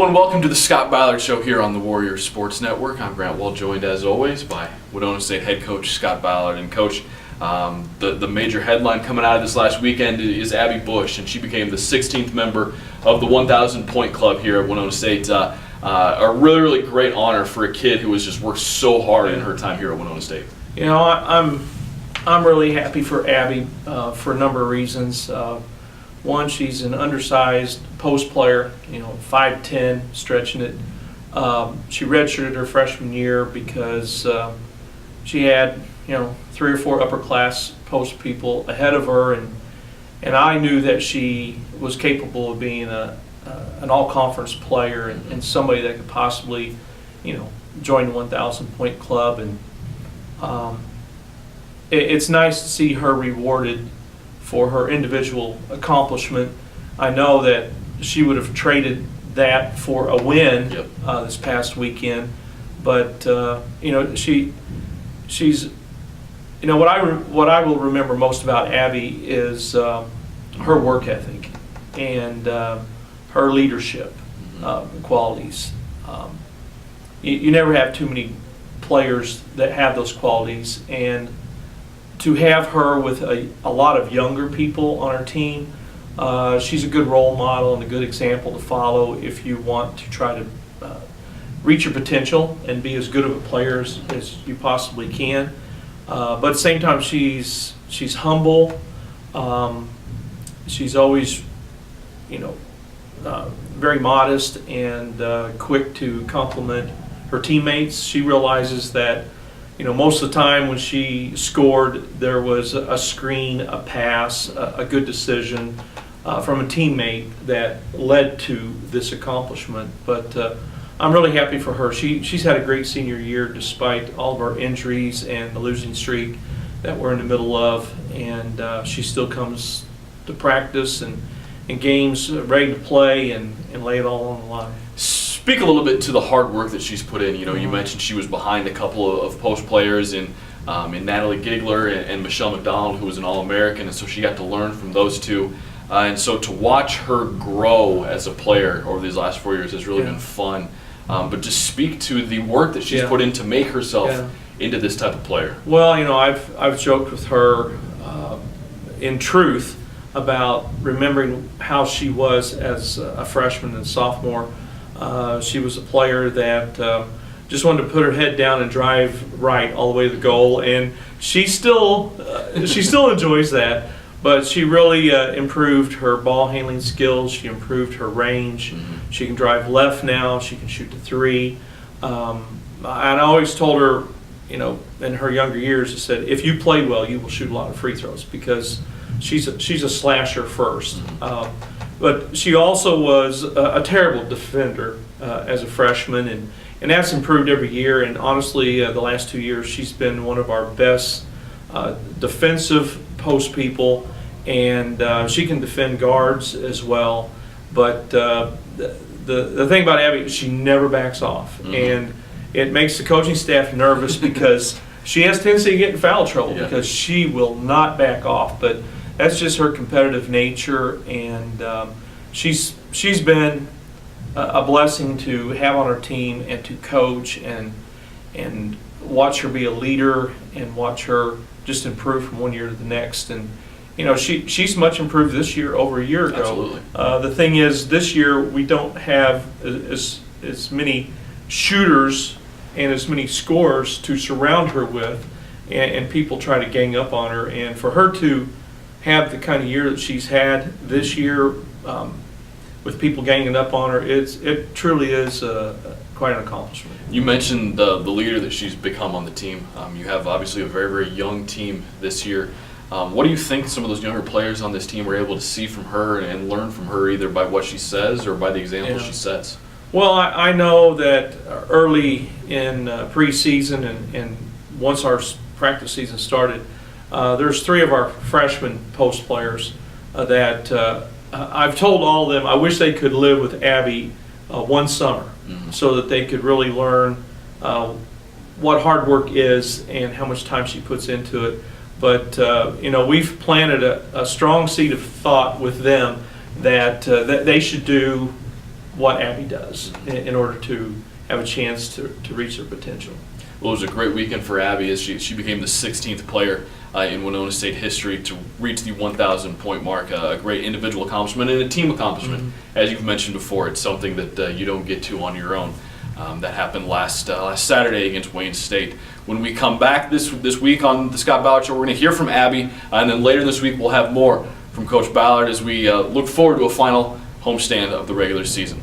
and welcome to the Scott Ballard Show here on the Warrior Sports Network. I'm Grant Wall, joined as always by Winona State head coach Scott Ballard. And Coach, the major headline coming out of this last weekend is Abby Busch, and she became the 16th member of the 1,000 point club here at Winona State. A really great honor for a kid who has just worked so hard in her time here at Winona State. You know, I'm really happy for Abby for a number of reasons. One, she's an undersized post player, 5'10", stretching it. She redshirted her freshman year because she had, 3 or 4 upper class post people ahead of her, and I knew that she was capable of being an all-conference player and somebody that could possibly, join the 1,000 point club. And it's nice to see her rewarded for her individual accomplishment. I know that she would have traded that for a win this past weekend, but she's what I will remember most about Abby is her work ethic and her leadership qualities. You never have too many players that have those qualities, and to have her with a lot of younger people on our team, she's a good role model and a good example to follow if you want to try to reach your potential and be as good of a player as you possibly can. But at the same time, she's humble. She's always, very modest and quick to compliment her teammates. She realizes that most of the time when she scored, there was a screen, a pass, a good decision from a teammate that led to this accomplishment. But I'm really happy for her. She's had a great senior year despite all of our injuries and the losing streak that we're in the middle of. And she still comes to practice and games ready to play and lay it all on the line. Speak a little bit to the hard work that she's put in. You mentioned she was behind a couple of post players in Natalie Gigler and Michelle McDonald, who was an All-American, and so she got to learn from those two. And so to watch her grow as a player over these last 4 years has really been fun. But just speak to the work that she's put in to make herself into this type of player. Well, I've joked with her in truth about remembering how she was as a freshman and sophomore. She was a player that just wanted to put her head down and drive right all the way to the goal, and she still enjoys that. But she really improved her ball handling skills. She improved her range. Mm-hmm. She can drive left now. She can shoot the 3. And I always told her, in her younger years, I said, if you play well, you will shoot a lot of free throws because she's a slasher first. Mm-hmm. But she also was a terrible defender as a freshman, and that's improved every year. And honestly, the last 2 years, she's been one of our best defensive post people, and she can defend guards as well. But the thing about Abby is she never backs off, and it makes the coaching staff nervous because she has a tendency to get in foul trouble because she will not back off. But that's just her competitive nature, and she's been a blessing to have on our team and to coach and watch her be a leader and watch her just improve from one year to the next. And she's much improved this year over a year ago. Absolutely. The thing is, this year we don't have as many shooters and as many scorers to surround her with, and people try to gang up on her. And for her to have the kind of year that she's had this year, with people ganging up on her, it truly is quite an accomplishment. You mentioned the leader that she's become on the team. You have obviously a very, very young team this year. What do you think some of those younger players on this team were able to see from her and learn from her, either by what she says or by the example she sets? Well, I know that early in preseason and once our practice season started, there's 3 of our freshman post players that I've told all of them I wish they could live with Abby one summer so that they could really learn what hard work is and how much time she puts into it. But we've planted a strong seed of thought with them that they should do what Abby does in order to have a chance to reach their potential. Well, it was a great weekend for Abby as she became the 16th player in Winona State history to reach the 1,000 point mark. A great individual accomplishment and a team accomplishment. As you've mentioned before, it's something that you don't get to on your own. That happened last Saturday against Wayne State. When we come back this week on the Scott Ballard Show, we're going to hear from Abby, and then later this week we'll have more from Coach Ballard as we look forward to a final homestand of the regular season.